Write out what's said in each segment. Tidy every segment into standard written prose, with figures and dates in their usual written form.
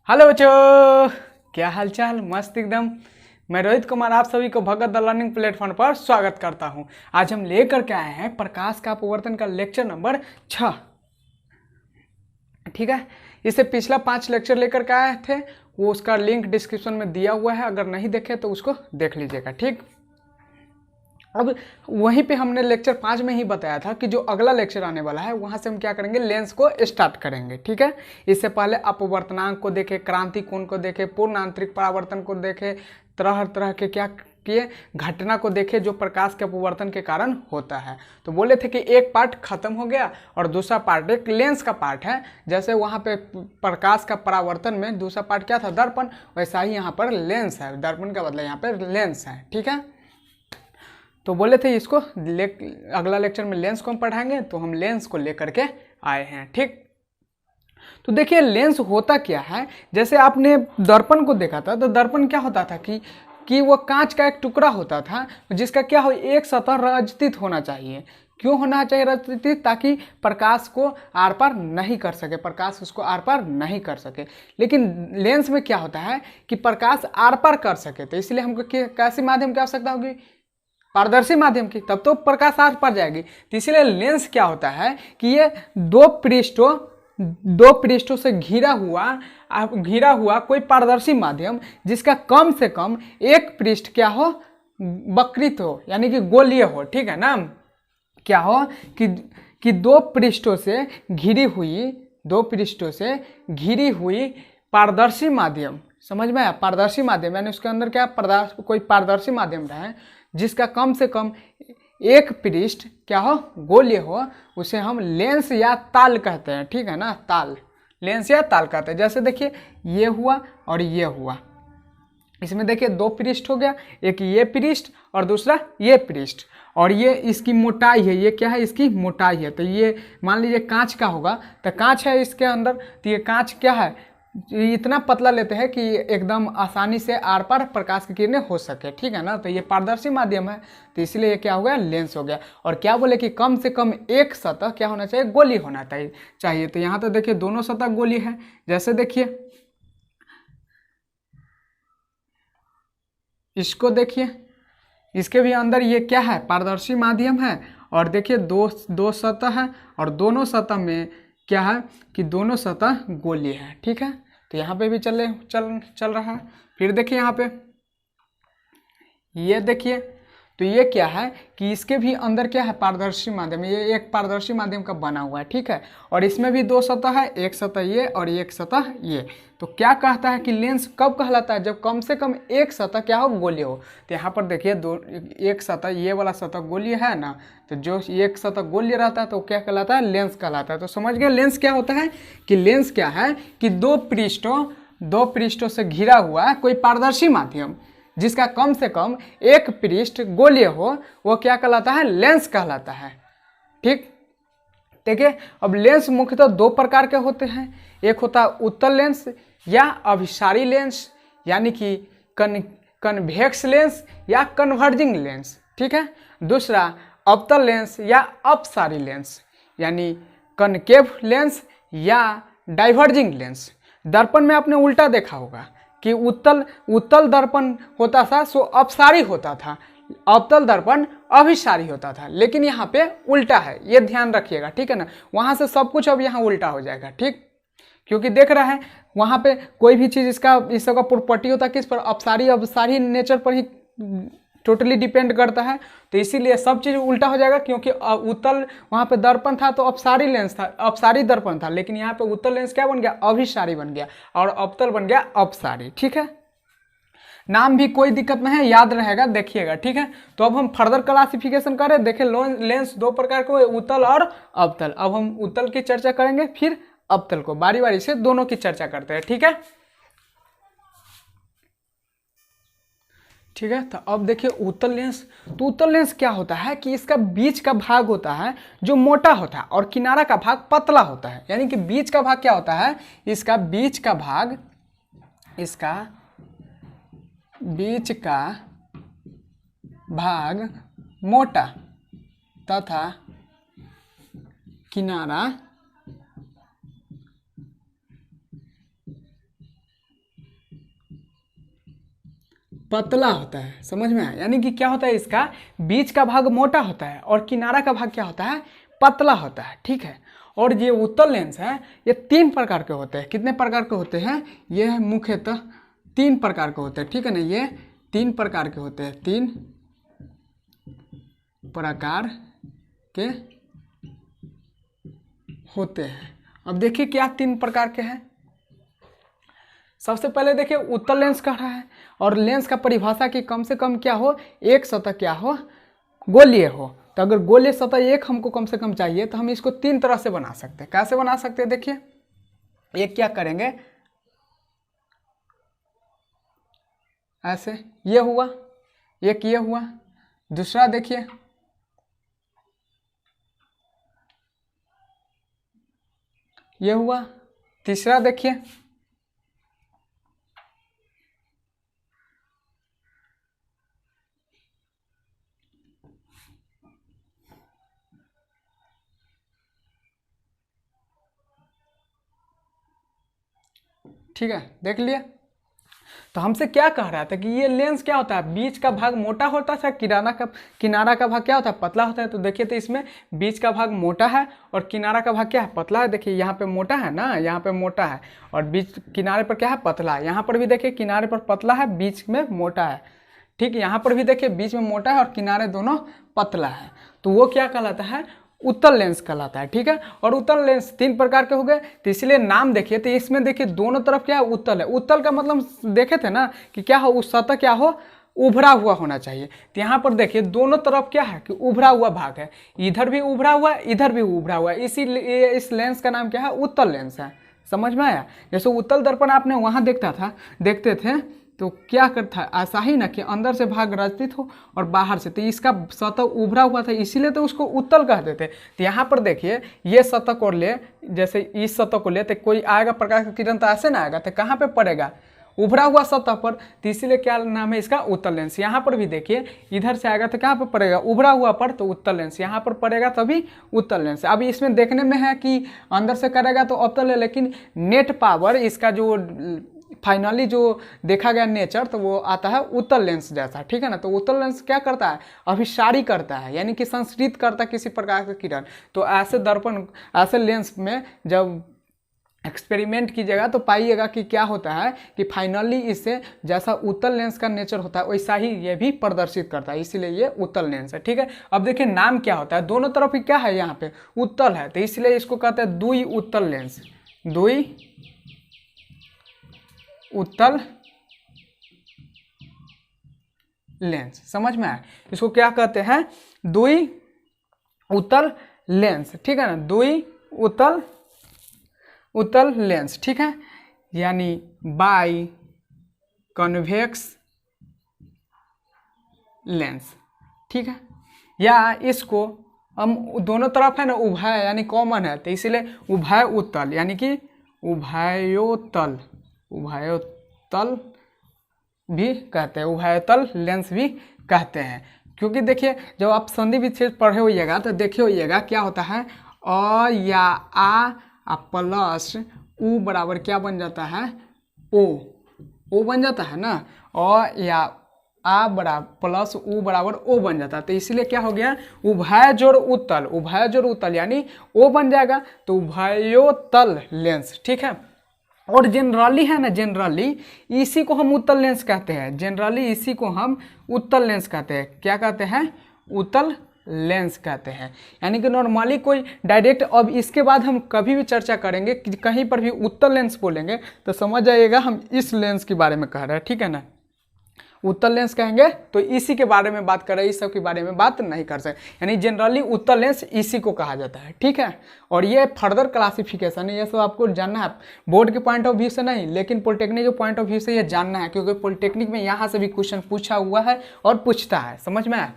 Hello बच्चों, क्या हाल चाल। मस्त एकदम। मैं रोहित कुमार आप सभी को भगत द लर्निंग प्लेटफॉर्म पर स्वागत करता हूं। आज हम लेकर के आए हैं प्रकाश का अपवर्तन का लेक्चर नंबर 6। ठीक है, इससे पिछला 5 लेक्चर लेकर के आए थे, वो उसका लिंक डिस्क्रिप्शन में दिया हुआ है, अगर नहीं देखे तो उसको देख लीजिएगा। ठीक, अब वहीं पे हमने लेक्चर 5 में ही बताया था कि जो अगला लेक्चर आने वाला है वहां से हम क्या करेंगे, लेंस को स्टार्ट करेंगे। ठीक है, इससे पहले अपवर्तनांक को देखे, क्रांति कोण को देखे, पूर्ण आंतरिक परावर्तन को देखे, तरह तरह के क्या किए, घटना को देखे जो प्रकाश के अपवर्तन के कारण होता है। तो बोले थे कि एक पार्ट खत्म हो गया और दूसरा पार्ट एक लेंस का पार्ट है। जैसे वहाँ पे प्रकाश का परावर्तन में दूसरा पार्ट क्या था, दर्पण, वैसा ही यहाँ पर लेंस है। दर्पण का बदला यहाँ पर लेंस है। ठीक है, तो बोले थे इसको अगला लेक्चर में लेंस को हम पढ़ाएंगे, तो हम लेंस को लेकर के आए हैं। ठीक, तो देखिए लेंस होता क्या है। जैसे आपने दर्पण को देखा था, तो दर्पण क्या होता था कि वो कांच का एक टुकड़ा होता था जिसका क्या हो, एक सतह रचित होना चाहिए। क्यों होना चाहिए रचित? ताकि प्रकाश को आर पार नहीं कर सके, प्रकाश उसको आर पार नहीं कर सके। लेकिन लेंस में क्या होता है कि प्रकाश आर पार कर सके, तो इसलिए हमको कैसे माध्यम की आवश्यकता होगी, पारदर्शी माध्यम की, तब तो प्रकाश आर पार जाएगी। तो इसलिए लेंस क्या होता है कि ये दो पृष्ठों से घिरा हुआ कोई पारदर्शी माध्यम जिसका कम से कम एक पृष्ठ क्या हो, वक्रित हो, यानी कि गोलीय हो। ठीक है ना, क्या हो कि दो पृष्ठों से घिरी हुई पारदर्शी माध्यम, समझ में आया? पारदर्शी माध्यम यानी उसके अंदर क्या कोई पारदर्शी माध्यम रहे जिसका कम से कम एक पृष्ठ क्या हो, गोलीय हो, उसे हम लेंस या ताल कहते हैं। ठीक है ना, ताल, लेंस या ताल कहते हैं। जैसे देखिए ये हुआ और ये हुआ, इसमें देखिए दो पृष्ठ हो गया, एक ये पृष्ठ और दूसरा ये पृष्ठ, और ये इसकी मोटाई है, ये क्या है, इसकी मोटाई है। तो ये मान लीजिए कांच का होगा, तो कांच है इसके अंदर, तो ये कांच क्या है, इतना पतला लेते हैं कि एकदम आसानी से आर पार प्रकाश की किरणें हो सके। ठीक है ना, तो ये पारदर्शी माध्यम है, तो इसलिए ये क्या हो गया, लेंस हो गया। और क्या बोले कि कम से कम एक सतह क्या होना चाहिए, गोली होना चाहिए। तो यहाँ तो देखिए दोनों सतह गोली है। जैसे देखिए इसको देखिए, इसके भी अंदर ये क्या है, पारदर्शी माध्यम है। और देखिए दो सतह है और दोनों सतह में क्या है कि दोनों सतह गोलीय है। ठीक है, तो यहाँ पे भी चल रहा है। फिर देखिए यहाँ पे ये देखिए, तो ये क्या है कि इसके भी अंदर क्या है, पारदर्शी माध्यम, ये एक पारदर्शी माध्यम का बना हुआ है। ठीक है, और इसमें भी दो सतह है, एक सतह ये और एक सतह ये। तो क्या कहता है कि लेंस कब कहलाता है, जब कम से कम एक सतह क्या हो, गोलीय हो। तो यहाँ पर देखिए एक सतह, ये वाला सतह गोलीय है ना, तो जो एक सतह गोलीय रहता है तो क्या कहलाता है, लेंस कहलाता है। तो समझ गए लेंस क्या होता है, कि लेंस क्या है कि दो पृष्ठों से घिरा हुआ कोई पारदर्शी माध्यम जिसका कम से कम एक पृष्ठ गोलीय हो, वो क्या कहलाता है, लेंस कहलाता है। ठीक, देखिए अब लेंस मुख्यतः दो प्रकार के होते हैं। एक होता है उत्तल लेंस या अभिसारी लेंस, यानी कि कन्वेक्स लेंस या कन्वर्जिंग लेंस। ठीक है, दूसरा अवतल लेंस या अपसारी लेंस, यानी कनकेव लेंस या डाइवर्जिंग लेंस। दर्पण में आपने उल्टा देखा होगा कि उत्तल दर्पण होता था सो अपसारी होता था, अवतल दर्पण अभिसारी होता था। लेकिन यहाँ पे उल्टा है, ये ध्यान रखिएगा। ठीक है ना, वहाँ से सब कुछ अब यहाँ उल्टा हो जाएगा। ठीक, क्योंकि देख रहा है वहाँ पे कोई भी चीज़ इस सबका प्रॉपर्टी होता है किस पर, अपसारी नेचर पर ही टोटली डिपेंड करता है। तो इसीलिए सब चीज़ उल्टा हो जाएगा, क्योंकि उत्तल वहाँ पे दर्पण था तो अपसारी लेंस था, अपसारी दर्पण था, लेकिन यहाँ पे उत्तल लेंस क्या बन गया, अभिसारी बन गया, और अवतल बन गया अपसारी। ठीक है, नाम भी कोई दिक्कत नहीं है, याद रहेगा, देखिएगा। ठीक है, तो अब हम फर्दर क्लासिफिकेशन करें। देखें लेंस दो प्रकार के, उत्तल और अवतल। अब हम उत्तल की चर्चा करेंगे, फिर अवतल को, बारी बारी से दोनों की चर्चा करते हैं। ठीक है, ठीक है, तो अब देखिए उत्तल लेंस। तो उत्तल लेंस क्या होता है कि इसका बीच का भाग होता है जो मोटा होता है और किनारा का भाग पतला होता है। यानी कि बीच का भाग क्या होता है, इसका बीच का भाग मोटा तथा किनारा पतला होता है। समझ में आया? यानी कि क्या होता है, इसका बीच का भाग मोटा होता है और किनारा का भाग क्या होता है, पतला होता है। ठीक है। और ये उत्तल लेंस है, ये 3 प्रकार के होते हैं। कितने प्रकार के होते हैं? ये मुख्यतः 3 प्रकार के होते हैं। ठीक है ना, ये 3 प्रकार के होते हैं, 3 प्रकार के होते हैं। अब देखिए क्या 3 प्रकार के हैं। सबसे पहले देखिए उत्तल लेंस कह रहा है, और लेंस का परिभाषा की कम से कम क्या हो, एक सतह क्या हो, गोलीय हो। तो अगर गोलीय सतह एक हमको कम से कम चाहिए तो हम इसको 3 तरह से बना सकते हैं। कैसे बना सकते हैं? देखिए एक क्या करेंगे, ऐसे, ये हुआ एक, ये हुआ दूसरा, देखिए ये हुआ तीसरा, देखिए ठीक है, देख लिया। तो हमसे क्या कह रहा था कि ये लेंस क्या होता है, बीच का भाग मोटा होता है, किनारा का भाग क्या होता है, पतला होता है। तो देखिए, तो इसमें बीच का भाग मोटा है और किनारा का भाग क्या है, पतला है। देखिए यहाँ पे मोटा है ना, यहाँ पे मोटा है, और बीच किनारे पर क्या है, पतला है। यहाँ पर भी देखिए किनारे पर पतला है, बीच में मोटा है। ठीक, यहाँ पर भी देखिए बीच में मोटा है और किनारे दोनों पतला है। तो वो क्या कहलाता है, उत्तल लेंस कहलाता है। ठीक है। और उत्तल लेंस 3 प्रकार के हो गए, तो इसलिए नाम देखिए, तो इसमें देखिए दोनों तरफ क्या है, उत्तल है। उत्तल का मतलब देखे थे ना कि क्या हो, उस सतह क्या हो, उभरा हुआ होना चाहिए। तो यहाँ पर देखिए दोनों तरफ क्या है कि उभरा हुआ भाग है, इधर भी उभरा हुआ है, इधर भी उभरा हुआ है, इसीलिए इस लेंस का नाम क्या है, उत्तल लेंस है। समझ में आया? जैसे उत्तल दर्पण आपने वहाँ देखते थे, तो क्या करता है, ऐसा ही ना कि अंदर से भाग रचित हो और बाहर से, तो इसका सतह उभरा हुआ था, इसीलिए तो उसको उत्तल कहते थे। तो यहाँ पर देखिए ये सतह को ले, जैसे इस सतह को ले, तो कोई आएगा प्रकाश का किरण तो ऐसे ना आएगा, तो कहाँ पे पड़ेगा, उभरा हुआ सतह पर। तो इसीलिए क्या नाम है इसका, उत्तल लेंस। यहाँ पर भी देखिए इधर से आएगा तो कहाँ पर पड़ेगा, उभरा हुआ पर, तो उत्तल लेंस। यहाँ पर पड़ेगा तभी उत्तल लेंस। अभी इसमें देखने में है कि अंदर से करेगा तो अवतल है, लेकिन नेट पावर इसका जो फाइनली जो देखा गया नेचर, तो वो आता है उत्तल लेंस जैसा। ठीक है ना। तो उत्तल लेंस क्या करता है, अभिसारी करता है, यानी कि संस्कृत करता है किसी प्रकार का किरण। तो ऐसे दर्पण, ऐसे लेंस में जब एक्सपेरिमेंट कीजिएगा तो पाइएगा कि क्या होता है कि फाइनली इससे जैसा उत्तल लेंस का नेचर होता है वैसा ही ये भी प्रदर्शित करता है, इसीलिए ये उत्तल लेंस है। ठीक है। अब देखिए नाम क्या होता है, दोनों तरफ ही क्या है, यहाँ पे उत्तल है, तो इसलिए इसको कहते हैं द्वि उत्तल लेंस। द्वि उत्तल लेंस, समझ में आया? इसको क्या कहते हैं, द्वि उत्तल लेंस। ठीक है ना, द्वि उत्तल लेंस। ठीक है, यानी बाई कन्वेक्स लेंस। ठीक है। या इसको हम दोनों तरफ है ना, उभय यानी कॉमन है, तो इसीलिए उभय उत्तल, यानी कि उभयोत्तल भी कहते हैं, उभयोत्तल लेंस भी कहते हैं। क्योंकि देखिए जब आप संधि विच्छेद पढ़े होइएगा तो देखे होइएगा क्या होता है, अ या आ प्लस उ बराबर क्या बन जाता है, ओ बन जाता है ना। अ या आ बराबर प्लस उ बराबर ओ बन जाता है। तो इसीलिए क्या हो गया, उभय जोड़ उत्तल, यानी ओ बन जाएगा, तो उभयोत्तल लेंस। ठीक है। और जनरली है ना, जनरली इसी को हम उत्तल लेंस कहते हैं। जनरली इसी को हम उत्तल लेंस कहते हैं। क्या कहते हैं, उत्तल लेंस कहते हैं। यानी कि नॉर्मली कोई डायरेक्ट, अब इसके बाद हम कभी भी चर्चा करेंगे कि कहीं पर भी उत्तल लेंस बोलेंगे तो समझ जाइएगा हम इस लेंस के बारे में कह रहे हैं। ठीक है ना। उत्तल लेंस कहेंगे तो इसी के बारे में बात कर रहे हैं, इस सब के बारे में बात नहीं कर सकते। यानी जनरली उत्तल लेंस इसी को कहा जाता है। ठीक है। और ये फर्दर क्लासिफिकेशन है, ये सब आपको जानना है, बोर्ड के पॉइंट ऑफ व्यू से नहीं, लेकिन पॉलिटेक्निक के पॉइंट ऑफ व्यू से ये जानना है, क्योंकि पॉलिटेक्निक में यहाँ से भी क्वेश्चन पूछा हुआ है और पूछता है। समझ में आया?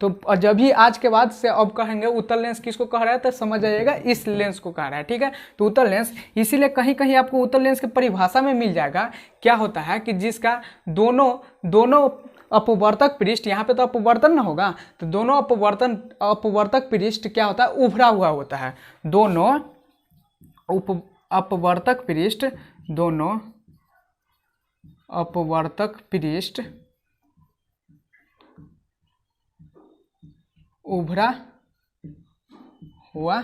तो जब भी आज के बाद से अब कहेंगे उत्तल लेंस किसको कह रहा है, तो समझ जाइएगा इस लेंस को कह रहा है। ठीक है। तो उत्तल लेंस, इसीलिए कहीं कहीं आपको उत्तल लेंस की परिभाषा में मिल जाएगा, क्या होता है कि जिसका दोनों अपवर्तक पृष्ठ, यहाँ पे तो अपवर्तन ना होगा, तो दोनों अपवर्तक पृष्ठ क्या होता है, उभरा हुआ होता है। दोनों अपवर्तक पृष्ठ दोनों अपवर्तक पृष्ठ उभरा हुआ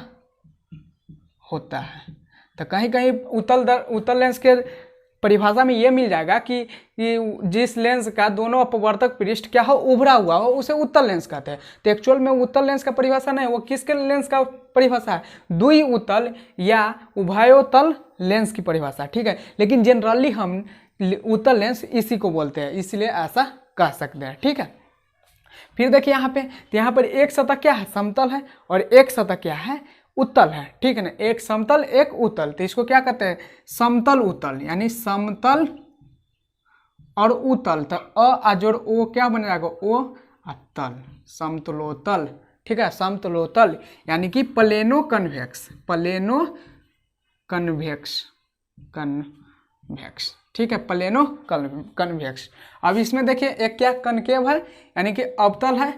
होता है। तो कहीं कहीं उत्तल लेंस के परिभाषा में ये मिल जाएगा कि जिस लेंस का दोनों अपवर्तक पृष्ठ क्या हो, उभरा हुआ हो, उसे उत्तल लेंस कहते हैं। तो एक्चुअल में उत्तल लेंस का परिभाषा नहीं, वो किसके लेंस का परिभाषा है? द्वि उत्तल या उभयोतल लेंस की परिभाषा, ठीक है। लेकिन जनरली हम उत्तल लेंस इसी को बोलते हैं, इसलिए ऐसा कह सकते हैं, ठीक है। फिर देखिए यहाँ पे, तो यहाँ पर एक सतह क्या है? समतल है, और एक सतह क्या है? उत्तल है, ठीक है ना। एक समतल एक उत्तल, तो इसको क्या कहते हैं? समतल उत्तल, यानी समतल और उत्तल। तो अ जोड़ ओ क्या बन जाएगा? ओ तल, समतलोतल, ठीक है। समतलोतल यानी कि plano convex, plano convex, convex, ठीक है, प्लेनो कन्वेक्स। अब इसमें देखिए एक क्या कनकेव है, यानी कि अवतल है,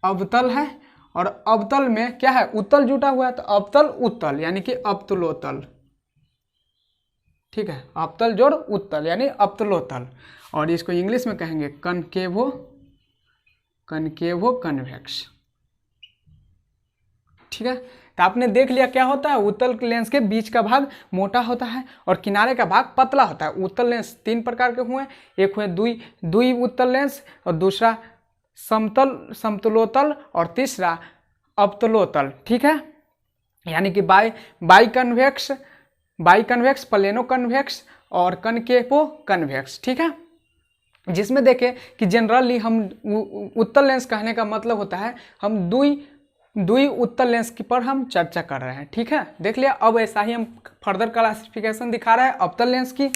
अवतल है, और अवतल में क्या है? उत्तल जुटा हुआ है, तो अवतल उत्तल यानी कि अवतलोतल, ठीक है। अवतल जोड़ उत्तल यानी अवतलोतल, और इसको इंग्लिश में कहेंगे कनकेवो, कनकेवो कन्वेक्स, ठीक है। तो आपने देख लिया क्या होता है? उत्तल लेंस के बीच का भाग मोटा होता है और किनारे का भाग पतला होता है। उत्तल लेंस तीन प्रकार के हुए, एक हुए द्वि उत्तल लेंस, और दूसरा समतलोतल, और तीसरा अवतलोतल, ठीक है। यानी कि बाई कन्वेक्स, प्लेनो कन्वेक्स और कनकेवो कन्वेक्स, ठीक है। जिसमें देखें कि जनरली हम उत्तल लेंस कहने का मतलब होता है हम द्वि उत्तल लेंस की पर हम चर्चा कर रहे हैं, ठीक है। देख लिया। अब ऐसा ही हम फर्दर क्लासिफिकेशन दिखा रहे हैं अवतल लेंस की।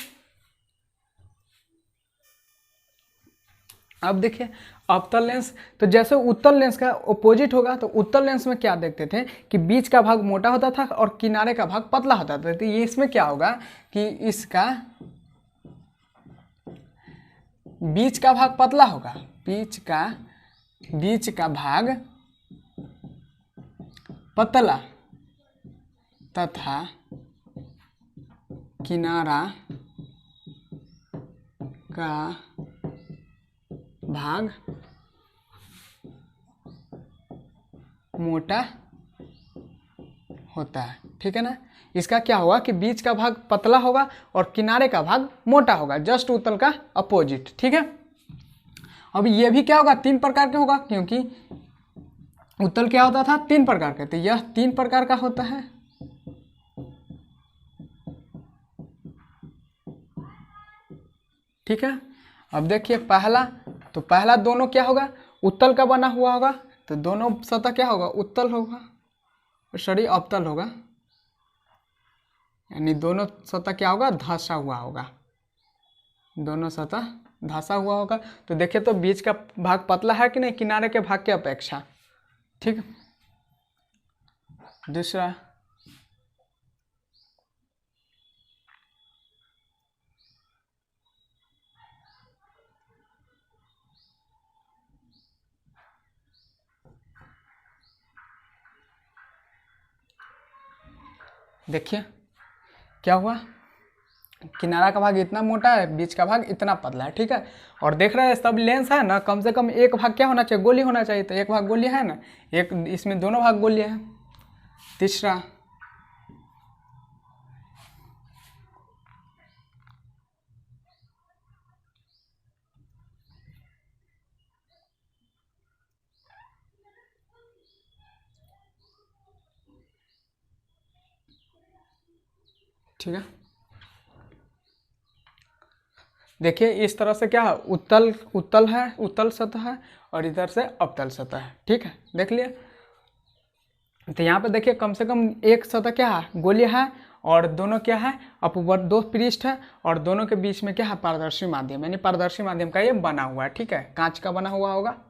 अब देखिए अवतल लेंस, तो जैसे उत्तल लेंस का ऑपोजिट होगा, तो उत्तल लेंस में क्या देखते थे कि बीच का भाग मोटा होता था और किनारे का भाग पतला होता था। तो ये इसमें क्या होगा कि इसका बीच का भाग पतला होगा, बीच का भाग पतला तथा किनारा का भाग मोटा होता है, ठीक है ना। इसका क्या होगा कि बीच का भाग पतला होगा और किनारे का भाग मोटा होगा, जस्ट उत्तल का अपोजिट, ठीक है। अब ये भी क्या होगा? तीन प्रकार के होगा, क्योंकि उत्तल क्या होता था? तीन प्रकार के, तो यह तीन प्रकार का होता है। ठीक है। अब देखिए पहला, तो पहला दोनों क्या होगा? उत्तल का बना हुआ होगा, तो दोनों सतह क्या होगा? उत्तल होगा, सॉरी अवतल होगा, यानी दोनों सतह क्या होगा? धंसा हुआ होगा, दोनों सतह धंसा हुआ होगा। तो देखिए तो बीच का भाग पतला है कि नहीं किनारे के भाग की अपेक्षा, ठीक। दूसरा देखिए क्या हुआ, किनारा का भाग इतना मोटा है, बीच का भाग इतना पतला है, ठीक है। और देख रहे हैं सब लेंस है ना, कम से कम एक भाग क्या होना चाहिए? गोली होना चाहिए, तो एक भाग गोली है ना, एक इसमें दोनों भाग गोली है। तीसरा ठीक है, देखिए इस तरह से क्या है, उत्तल है, उत्तल सतह है, और इधर से अवतल सतह है, ठीक है। देख लिए, तो यहाँ पे देखिए कम से कम एक सतह क्या है? गोलीय है, और दोनों क्या है? अपवर्त दो पृष्ठ है, और दोनों के बीच में क्या है? पारदर्शी माध्यम, यानी पारदर्शी माध्यम का ये बना हुआ है, ठीक है। कांच का बना हुआ होगा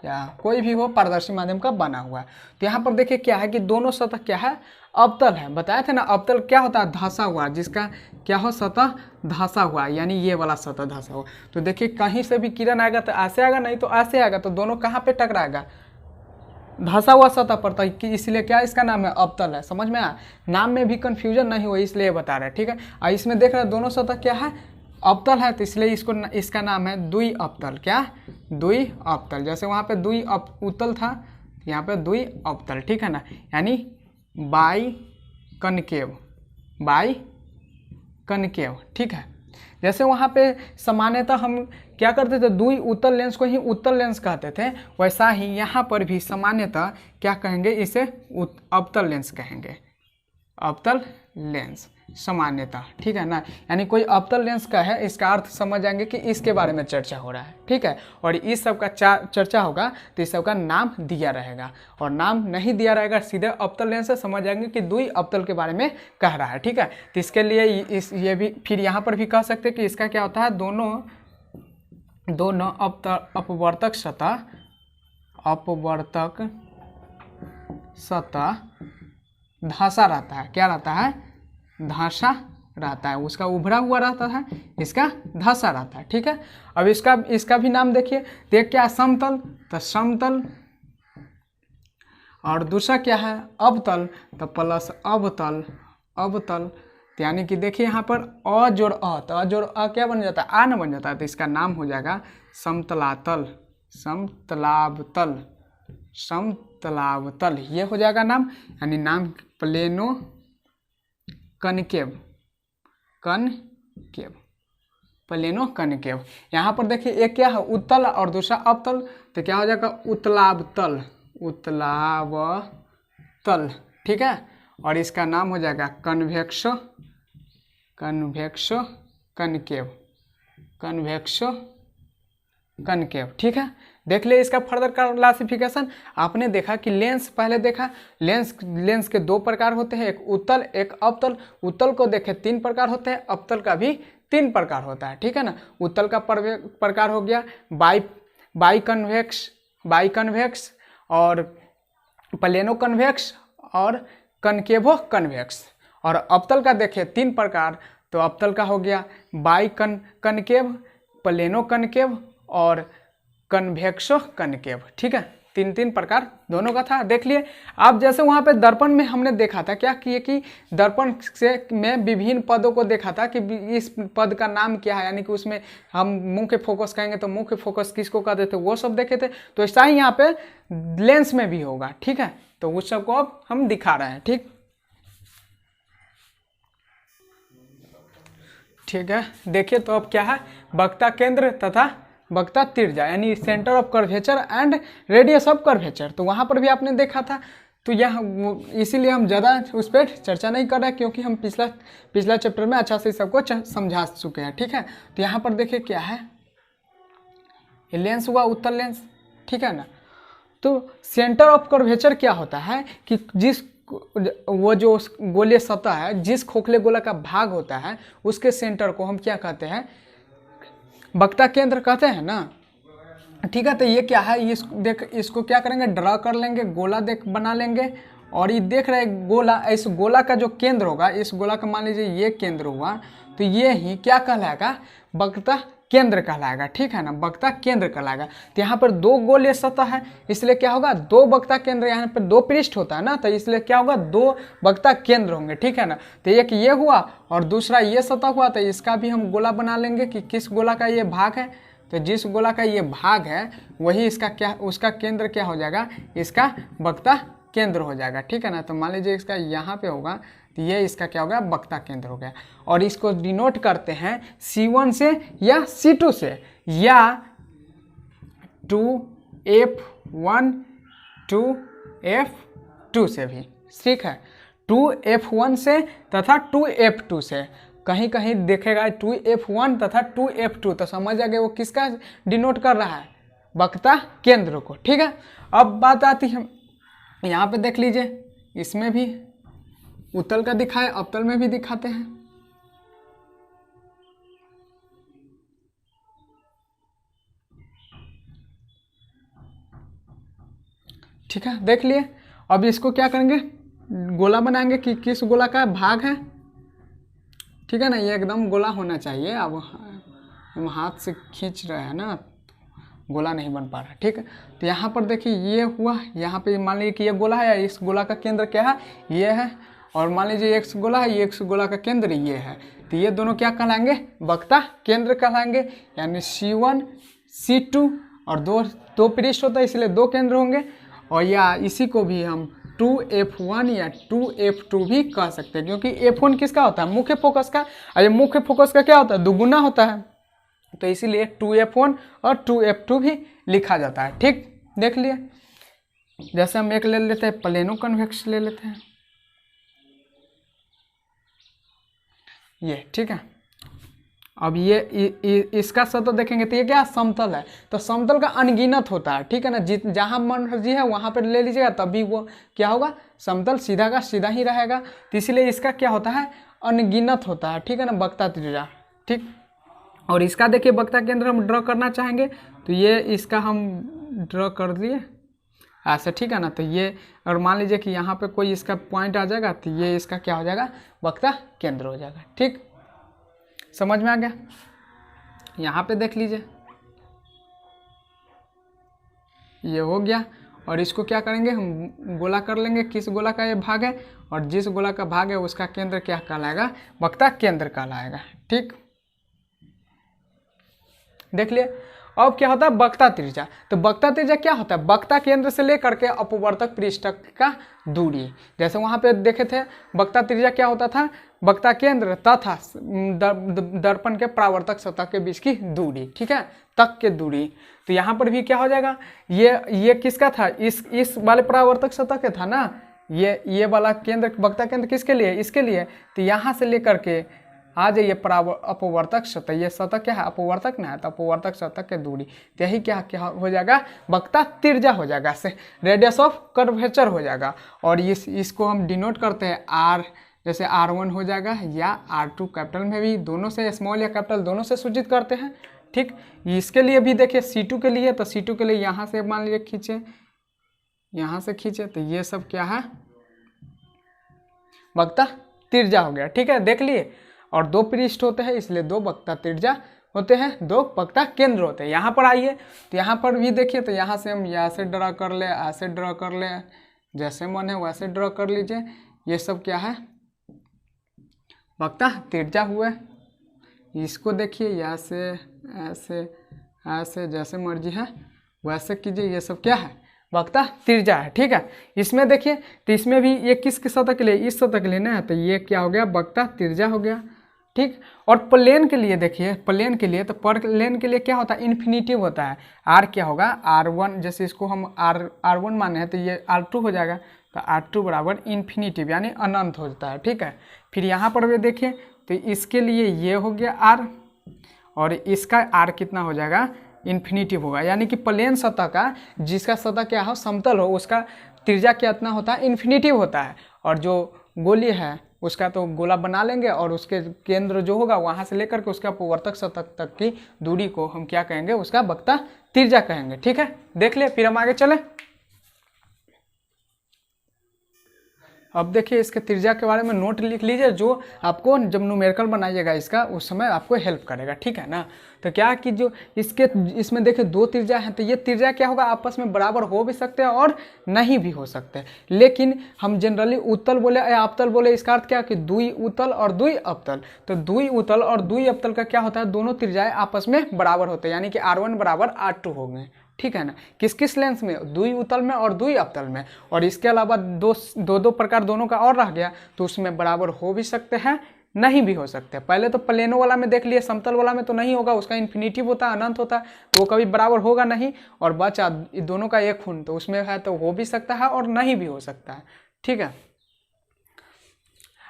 या कोई भी हो, पारदर्शी माध्यम का बना हुआ है। तो यहाँ पर देखिए क्या है कि दोनों सतह क्या है? अवतल है। बताया था ना अवतल क्या होता है? धंसा हुआ, जिसका क्या हो? सतह धंसा हुआ, यानी ये वाला सतह धंसा हुआ। तो देखिए कहीं से भी किरण आएगा तो ऐसे आएगा, नहीं तो ऐसे आएगा, तो दोनों कहाँ पे टकराएगा? धंसा हुआ सतह पर, तो इसलिए क्या इसका नाम है? अवतल है। समझ में आया? नाम में भी कंफ्यूजन नहीं हो इसलिए बता रहे हैं, ठीक है। और इसमें देख रहे हैं दोनों सतह क्या है? अवतल है तो इसलिए इसका नाम है द्वि अवतल। क्या? द्वि अवतल। जैसे वहाँ पे द्वि उत्तल था, यहाँ पे द्वि अवतल, ठीक है ना, यानी बाई कनकेव, बाई कनकेव, ठीक है। जैसे वहाँ पे सामान्यतः हम क्या करते थे, द्वि उत्तल लेंस को ही उत्तल लेंस कहते थे, वैसा ही यहाँ पर भी सामान्यतः क्या कहेंगे, इसे अवतल लेंस कहेंगे, अवतल लेंस सामान्यतः, ठीक है ना। यानी कोई अवतल लेंस का है, इसका अर्थ समझ जाएंगे कि इसके बारे में चर्चा हो रहा है, ठीक है। और इस सब का चर्चा होगा तो इस सब का नाम दिया रहेगा, और नाम नहीं दिया रहेगा सीधे अवतल लेंस से समझ जाएंगे कि द्वि अवतल के बारे में कह रहा है, ठीक है। तो इसके लिए ये भी फिर यहाँ पर भी कह सकते हैं कि इसका क्या होता है, दोनों अपवर्तक सतह धंसा रहता है। क्या रहता है? धंसा रहता है। उसका उभरा हुआ रहता है, इसका धंसा रहता है, ठीक है। अब इसका भी नाम देखिए, देख क्या, समतल, तो समतल, और दूसरा क्या है, अवतल, तो प्लस अवतल, अवतल। तो यानी कि देखिए यहाँ पर अ जोड़ अ, तो अ जोड़ अ क्या बन जाता है, आ न बन जाता है, तो इसका नाम हो जाएगा समतलातल, समतलावतल, समतलावतल, ये हो जाएगा नाम। यानी नाम plano concave, concave, plano concave. यहाँ पर देखिए एक क्या है, उत्तल और दूसरा अवतल, तो क्या हो जाएगा, उत्तलावतल, उत्तलावतल, ठीक है। और इसका नाम हो जाएगा convex, convex concave, convex concave, ठीक है। देख ले इसका फर्दर क्लासिफिकेशन। आपने देखा कि लेंस, पहले देखा लेंस के दो प्रकार होते हैं, एक उत्तल एक अवतल। उत्तल को देखे 3 प्रकार होते हैं, अवतल का भी 3 प्रकार होता है, ठीक है ना। उत्तल का प्रकार हो गया बाई कन्वेक्स और प्लेनो कन्वेक्स और कनकेवो कन्वेक्स। और अवतल का देखे 3 प्रकार, तो अवतल का हो गया बाई कनकेव, प्लेनो कनकेव और कन्वेक्सो कनकेव, ठीक है। 3 प्रकार दोनों का था, देख लिए आप। जैसे वहाँ पे दर्पण में हमने देखा था क्या किए कि दर्पण से में विभिन्न पदों को देखा था कि इस पद का नाम क्या है, यानी कि उसमें हम मुंह के फोकस कहेंगे तो मुंह के फोकस किसको कहते थे, वो सब देखे थे। तो ऐसा ही यहाँ पे लेंस में भी होगा, ठीक है। तो उस सब को अब हम दिखा रहे हैं, ठीक है। देखिए तो अब क्या है, वक्ता केंद्र तथा वक्ता त्रिज्या, यानी centre of curvature and radius of curvature. तो वहाँ पर भी आपने देखा था, तो यह इसीलिए हम ज़्यादा उस पर चर्चा नहीं कर रहे हैं, क्योंकि हम पिछला चैप्टर में अच्छा से सबको समझा चुके हैं, ठीक है। तो यहाँ पर देखिए क्या है, ये लेंस हुआ उत्तल लेंस, ठीक है ना। तो सेंटर ऑफ कर्वेचर क्या होता है कि वो जो गोलीय सतह है, जिस खोखले गोला का भाग होता है, उसके सेंटर को हम क्या कहते हैं, वक्ता केंद्र कहते हैं ना, ठीक है। तो ये क्या है, इसको क्या करेंगे, ड्रा कर लेंगे, गोला बना लेंगे। और ये देख रहे हैं गोला, इस गोला का जो केंद्र होगा, इस गोला का मान लीजिए ये केंद्र हुआ, तो ये ही क्या कहलाएगा, वक्ता केंद्र कहलाएगा, ठीक है ना, वक्ता केंद्र कहलाएगा। तो यहाँ पर 2 गोलीय सतह है, इसलिए क्या होगा, 2 वक्ता केंद्र, यहाँ पर 2 पृष्ठ होता है ना, तो इसलिए क्या होगा, 2 वक्ता केंद्र होंगे, ठीक है ना। तो एक ये हुआ और दूसरा ये सतह हुआ, तो इसका भी हम गोला बना लेंगे कि किस गोला का ये भाग है। तो जिस गोला का ये भाग है वही इसका क्या, उसका केंद्र क्या हो जाएगा, इसका वक्ता केंद्र हो जाएगा, ठीक है ना। तो मान लीजिए इसका यहाँ पे होगा, तो ये इसका क्या हो गया, वक्ता केंद्र हो गया। और इसको डिनोट करते हैं C1 से या C2 से या 2F1 2F2 से भी, ठीक है। 2F1 से तथा 2F2 से, कहीं कहीं देखेगा 2F1 तथा 2F2, तो समझ आ गया वो किसका डिनोट कर रहा है, वक्ता केंद्र को, ठीक है। अब बात आती है यहाँ पे, देख लीजिए इसमें भी उत्तल का दिखाए, अवतल में भी दिखाते हैं, ठीक है। देख लिए, अब इसको क्या करेंगे, गोला बनाएंगे कि किस गोला का भाग है, ठीक है ना। ये एकदम गोला होना चाहिए, अब हम हाथ से खींच रहे हैं ना, गोला नहीं बन पा रहा, ठीक है। तो यहाँ पर देखिए ये हुआ, यहाँ पे मान लीजिए कि ये गोला है, इस गोला का केंद्र क्या है, ये है, और मान लीजिए एक्स गोला है, ये एक्स गोला का केंद्र ये है, तो ये दोनों क्या कहलाएंगे, वक्ता केंद्र कहलाएंगे। यानी C1 C2 और दो पृष्ठ होता है इसलिए दो केंद्र होंगे। और या इसी को भी हम 2F1 या 2F2 भी कह सकते हैं, क्योंकि F1 किसका होता है, मुख्य फोकस का, और ये मुख्य फोकस का क्या होता है, दुगुना होता है, तो इसीलिए 2F1 और 2F2 भी लिखा जाता है। ठीक, देख लिए। जैसे हम एक ले लेते हैं, प्लेनो कन्वेक्स ले लेते हैं, ये ठीक है। अब ये इसका सतह देखेंगे तो ये क्या समतल है, तो समतल का अनगिनत होता है, ठीक है ना, जहाँ मर्जी है वहाँ पर ले लीजिएगा तभी वो क्या होगा, समतल सीधा का सीधा ही रहेगा। तो इसलिए इसका क्या होता है, अनगिनत होता है, ठीक है ना, वक्ता त्रिज्या। ठीक, और इसका देखिए वक्ता केंद्र हम ड्रॉ करना चाहेंगे तो ये इसका हम ड्रॉ कर दिए ऐसे, ठीक है ना। तो ये, और मान लीजिए कि यहाँ पे कोई इसका पॉइंट आ जाएगा तो ये इसका क्या हो जाएगा, वक्ता केंद्र हो जाएगा। ठीक, समझ में आ गया। यहाँ पे देख लीजिए, ये हो गया। और इसको क्या करेंगे, हम गोला कर लेंगे, किस गोला का ये भाग है, और जिस गोला का भाग है उसका केंद्र क्या कहलाएगा, वक्ता केंद्र कहलाएगा। ठीक, देख लिए। अब क्या होता है, वक्ता त्रिज्या। तो वक्ता त्रिज्या क्या होता है, वक्ता केंद्र से लेकर के अपवर्तक पृष्ठ का दूरी। जैसे वहां पे देखे थे, वक्ता त्रिज्या क्या होता था, वक्ता केंद्र तथा दर्पण के परावर्तक सतह के बीच की दूरी, ठीक है, तक के दूरी। तो यहाँ पर भी क्या हो जाएगा, ये किसका था, इस वाले परावर्तक सतह के था ना, ये वाला केंद्र, वक्ता केंद्र किसके लिए, इसके लिए। तो यहाँ से लेकर के आ जाइए अपवर्तक सतह, ये सतह क्या है, अपवर्तक ना है, तो अपवर्तक सतह के दूरी, तो यही क्या हो जाएगा, वक्ता त्रिज्या हो जाएगा, से रेडियस ऑफ कर्वेचर हो जाएगा। और इसको हम डिनोट करते हैं R, जैसे R1 हो जाएगा, या R2 कैपिटल में भी, दोनों से स्मॉल या कैपिटल दोनों से सूचित करते हैं। ठीक, इसके लिए भी देखिए C2 के लिए, तो C2 के लिए यहाँ से मान लीजिए खींचे, यहाँ से खींचे, तो ये सब क्या है, वक्ता त्रिज्या हो गया। ठीक है, देख लिए। और दो पृष्ठ होते हैं इसलिए दो वक्ता त्रिज्या होते हैं, दो वक्ता केंद्र होते हैं। यहाँ पर आइए, तो यहाँ पर भी देखिए, तो यहाँ से हम ऐसे ड्रा कर ले, ऐसे ड्रा कर ले, जैसे मन है वैसे ड्रा कर लीजिए। ये सब क्या है, वक्ता त्रिज्या हुए। इसको देखिए, ऐसे ऐसे ऐसे, जैसे मर्जी है वैसे कीजिए, ये सब क्या है, वक्ता त्रिज्या है। ठीक है, इसमें देखिए, तो इसमें भी ये किस सतह के लिए, इस सतह के लिए ना, तो ये क्या हो गया, वक्ता त्रिज्या हो गया। ठीक, और प्लेन के लिए देखिए, प्लेन के लिए, तो प्लेन के लिए क्या होता है, इन्फिनिटिव होता है। R क्या होगा, R1, जैसे इसको हम R1 माने हैं तो ये R2 हो जाएगा, तो R2 बराबर इन्फिनिटिव यानी अनंत होता है। ठीक है, फिर यहाँ पर भी देखिए, तो इसके लिए ये हो गया R, और इसका R कितना हो जाएगा, इन्फिनिटिव होगा। यानी कि प्लेन सतह का, जिसका सतह क्या हो, समतल हो, उसका त्रिज्या कितना होता है, इन्फिनिटिव होता है। और जो गोलीय है उसका तो गोला बना लेंगे, और उसके केंद्र जो होगा वहाँ से लेकर के उसका अपवर्तक सतह तक की दूरी को हम क्या कहेंगे, उसका वक्ता त्रिज्या कहेंगे। ठीक है, देख लिया। फिर हम आगे चले। अब देखिए, इसके त्रिज्या के बारे में नोट लिख लीजिए, जो आपको जब न्यूमेरिकल बनाइएगा इसका, उस समय आपको हेल्प करेगा। ठीक है ना। तो क्या कि जो इसमें देखिए दो त्रिज्या हैं, तो ये त्रिज्या क्या होगा, आपस में बराबर हो भी सकते हैं और नहीं भी हो सकते। लेकिन हम जनरली उत्तल बोले या अवतल बोले, इसका अर्थ क्या कि द्वि उत्तल और द्वि अवतल। तो द्वि उत्तल और द्वि अवतल का क्या होता है, दोनों त्रिज्याएं आपस में बराबर होते हैं, यानी कि R1 बराबर R2 हो गए। ठीक है ना, किस किस लेंस में, द्वि उत्तल में और द्वि अवतल में। और इसके अलावा दो प्रकार दोनों का और रह गया, तो उसमें बराबर हो भी सकते हैं, नहीं भी हो सकते। पहले तो प्लेनो वाला में देख लिए, समतल वाला में तो नहीं होगा, उसका इन्फिनिटिव होता है, अनंत होता है, तो वो कभी बराबर होगा नहीं। और बचा दोनों का एक खून, तो उसमें है तो हो भी सकता है और नहीं भी हो सकता है। ठीक है,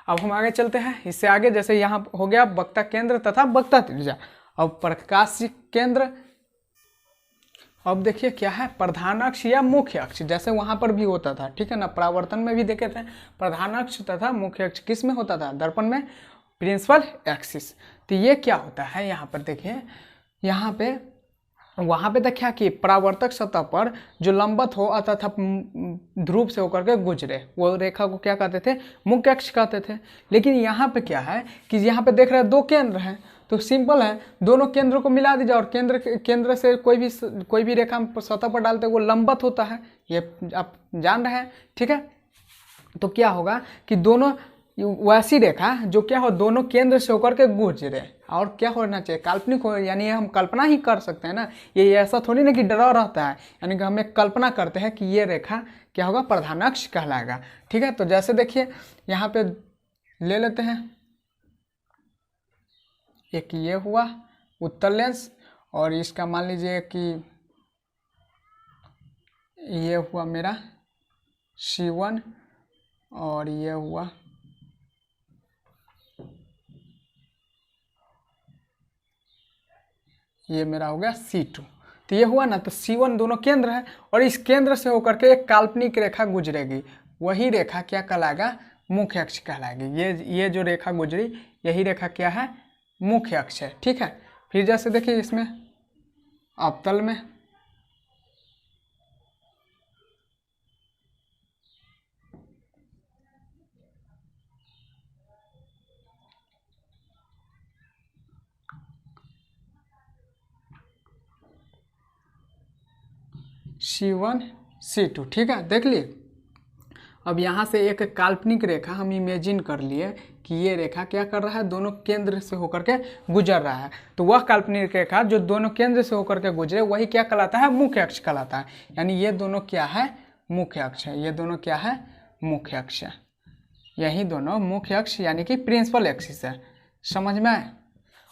अब हम आगे चलते हैं। इससे आगे जैसे यहाँ हो गया वक्ता केंद्र तथा वक्ता त्रिज्या। अब प्रकाश केंद्र, अब देखिए क्या है, प्रधान अक्ष या मुख्य अक्ष, जैसे वहां पर भी होता था। ठीक है ना, परावर्तन में भी देखे थे, प्रधान अक्ष तथा मुख्य अक्ष किस में होता था, दर्पण में प्रिंसिपल एक्सिस। तो ये क्या होता है, यहाँ पर देखिए, यहाँ पे वहाँ पे देखा कि परावर्तक सतह पर जो लंबवत हो तथा ध्रुव से होकर के गुजरे, वो रेखा को क्या कहते थे, मुख्य अक्ष कहते थे। लेकिन यहाँ पे क्या है कि यहाँ पे देख रहे हैं दो केंद्र हैं, तो सिंपल है, दोनों केंद्रों को मिला दीजिए, और केंद्र से कोई भी रेखा सतह पर डालते वो लंबवत होता है, ये आप जान रहे हैं। ठीक है, तो क्या होगा कि दोनों वैसी रेखा जो क्या हो दोनों केंद्र से होकर के गुजरे। और क्या होना चाहिए, काल्पनिक हो, यानी हम कल्पना ही कर सकते हैं ना, ये ऐसा थोड़ी ना कि डरा रहता है, यानी कि हम एक कल्पना करते हैं कि ये रेखा क्या होगा, प्रधान अक्ष कहलाएगा। ठीक है, तो जैसे देखिए यहाँ पे ले लेते हैं, एक ये हुआ उत्तल लेंस, और इसका मान लीजिए कि ये हुआ मेरा C1, और ये हुआ ये मेरा हो गया C2। तो ये हुआ ना, तो C1 दोनों केंद्र है, और इस केंद्र से होकर के एक काल्पनिक रेखा गुजरेगी, वही रेखा क्या कहलाएगा, मुख्य अक्ष कहलाएगी। ये जो रेखा गुजरी, यही रेखा क्या है, मुख्य अक्ष है। ठीक है, फिर जैसे देखिए इसमें अवतल में C1 C2। ठीक है, देख लिए। अब यहाँ से एक काल्पनिक रेखा हम इमेजिन कर लिए कि ये रेखा क्या कर रहा है, दोनों केंद्र से होकर के गुजर रहा है। तो वह काल्पनिक रेखा जो दोनों केंद्र से होकर के गुजरे, वही क्या कहलाता है, मुख्य अक्ष कहलाता है। यानी ये दोनों क्या है, मुख्य अक्ष है। ये दोनों क्या है, मुख्य अक्ष है। यही दोनों मुख्य अक्ष यानी कि प्रिंसिपल एक्सिस है। समझ में आए।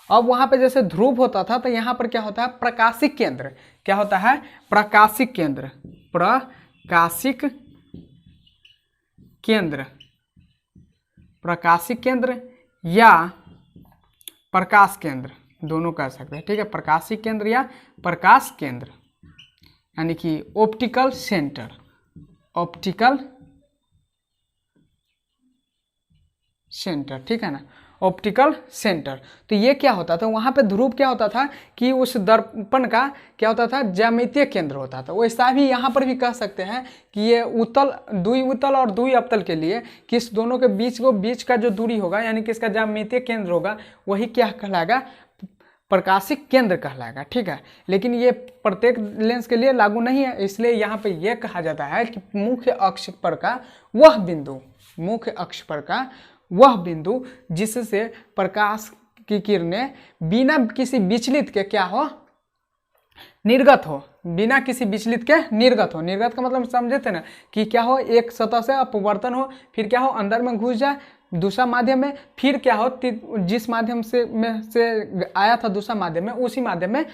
अब वहाँ पे जैसे ध्रुव होता था, तो यहाँ पर क्या होता है, प्रकाशिक केंद्र। क्या होता है, प्रकाशिक केंद्र। प्रकाशिक केंद्र, प्रकाशिक केंद्र या प्रकाश केंद्र, दोनों कह सकते हैं। ठीक है, प्रकाशिक केंद्र या प्रकाश केंद्र, यानी कि ऑप्टिकल सेंटर। ऑप्टिकल सेंटर, ठीक है ना, ऑप्टिकल सेंटर। तो ये क्या होता था, वहाँ पे ध्रुव क्या होता था कि उस दर्पण का क्या होता था, ज्यामितीय केंद्र होता था। वैसा भी यहाँ पर भी कह सकते हैं कि ये उत्तल, द्वि उत्तल और द्वि अवतल के लिए किस दोनों के बीच का जो दूरी होगा, यानी कि इसका ज्यामितीय केंद्र होगा, वही क्या कहलाएगा, प्रकाशिक केंद्र कहलाएगा। ठीक है, लेकिन ये प्रत्येक लेंस के लिए लागू नहीं है, इसलिए यहाँ पे ये कहा जाता है कि मुख्य अक्ष पर का वह बिंदु, मुख्य अक्ष पर का वह बिंदु जिससे प्रकाश की किरणें बिना किसी विचलित के क्या हो, निर्गत हो, बिना किसी विचलित के निर्गत हो। निर्गत का मतलब समझे थे ना, कि क्या हो, एक सतह से अपवर्तन हो, फिर क्या हो, अंदर में घुस जाए दूसरा माध्यम में, फिर क्या हो, जिस माध्यम से आया था दूसरा माध्यम में, उसी माध्यम में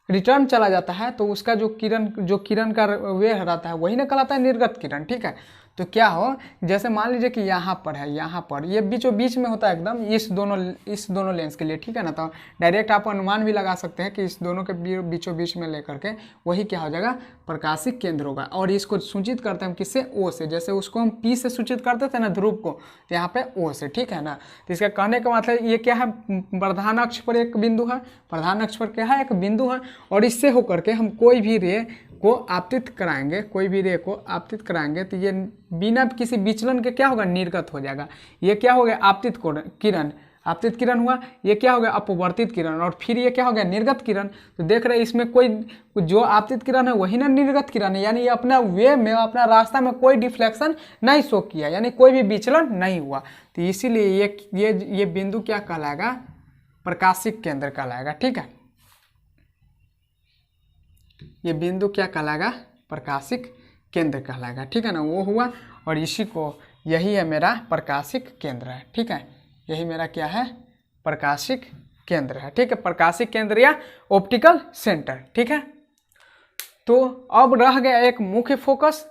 रिटर्न चला जाता है। तो उसका जो किरण का वे रहता है, वही ना कहलाता है निर्गत किरण। ठीक है, तो क्या हो, जैसे मान लीजिए कि यहाँ पर है, यहाँ पर ये बीचों बीच में होता है एकदम, इस दोनों लेंस के लिए। ठीक है ना, तो डायरेक्ट आप अनुमान भी लगा सकते हैं कि इस दोनों के बीचों बीच में लेकर के वही क्या हो जाएगा, प्रकाशिक केंद्र होगा। और इसको सूचित करते हैं हम किससे, ओ से। जैसे उसको हम पी से सूचित करते थे ना ध्रुव को, तो यहाँ पे ओ से। ठीक है ना, तो इसका कहने का मतलब ये क्या है, प्रधान अक्ष पर एक बिंदु है, प्रधान अक्ष पर क्या है, एक बिंदु है, और इससे होकर के हम कोई भी रे को आपतित कराएंगे, कोई भी रे को आपतित कराएंगे, तो ये बिना किसी विचलन के क्या होगा, निर्गत हो जाएगा। ये क्या हो गया, आपतित किरण, आपतित किरण हुआ। ये क्या हो गया, अपवर्तित किरण, और फिर ये क्या हो गया, निर्गत किरण। तो देख रहे हैं इसमें कोई जो आपतित किरण है वही ना निर्गत किरण है, यानी ये अपना वे में, अपना रास्ता में कोई डिफ्लेक्शन नहीं शो किया, यानी कोई भी विचलन नहीं हुआ। तो इसीलिए ये बिंदु क्या कहलाएगा, प्रकाशिक केंद्र कहलाएगा। ठीक है, ये बिंदु क्या कहलाएगा, प्रकाशिक केंद्र कहलाएगा। ठीक है ना, वो हुआ। और इसी को, यही है मेरा प्रकाशिक केंद्र है। ठीक है, यही मेरा क्या है, प्रकाशिक केंद्र है। ठीक है, प्रकाशिक केंद्र या ऑप्टिकल सेंटर। ठीक है, तो अब रह गया एक मुख्य फोकस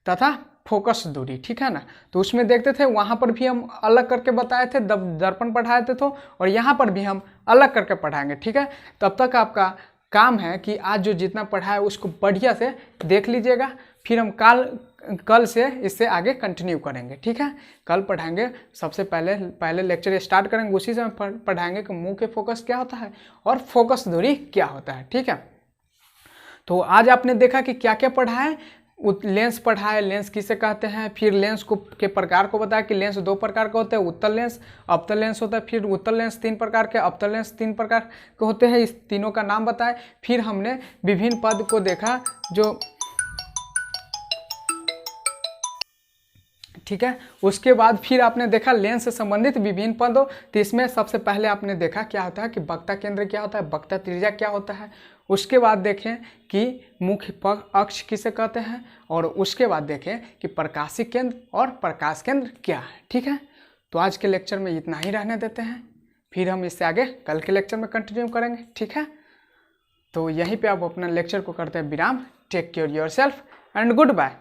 तथा फोकस दूरी। ठीक है ना, तो उसमें देखते थे, वहाँ पर भी हम अलग करके बताए थे, दर्पण पढ़ाए थे, तो और यहाँ पर भी हम अलग करके पढ़ाएंगे। ठीक है, तब तक आपका काम है कि आज जो जितना पढ़ा है उसको बढ़िया से देख लीजिएगा, फिर हम कल से इससे आगे कंटिन्यू करेंगे। ठीक है, कल पढ़ाएंगे, सबसे पहले लेक्चर स्टार्ट करेंगे, उसी से पढ़ाएंगे कि मुख्य फोकस क्या होता है और फोकस दूरी क्या होता है। ठीक है, तो आज आपने देखा कि क्या क्या पढ़ा है, लेंस पढ़ा है, लेंस किसे कहते हैं, फिर लेंस को के प्रकार को बताया कि लेंस 2 प्रकार के होते हैं, उत्तल लेंस, अवतल लेंस होता है, फिर उत्तल लेंस 3 प्रकार के, अवतल लेंस 3 प्रकार के होते हैं, इस तीनों का नाम बताए। फिर हमने विभिन्न पद को देखा, जो ठीक है। उसके बाद फिर आपने देखा लेंस से संबंधित विभिन्न पदों, तो इसमें सबसे पहले आपने देखा क्या होता है कि वक्ता केंद्र क्या होता है, वक्ता त्रिज्या क्या होता है। उसके बाद देखें कि मुख्य अक्ष किसे कहते हैं, और उसके बाद देखें कि प्रकाशी केंद्र और प्रकाश केंद्र क्या है। ठीक है, तो आज के लेक्चर में इतना ही रहने देते हैं, फिर हम इससे आगे कल के लेक्चर में कंटिन्यू करेंगे। ठीक है, तो यहीं पे आप अपना लेक्चर को करते हैं विराम। Take care yourself and good bye.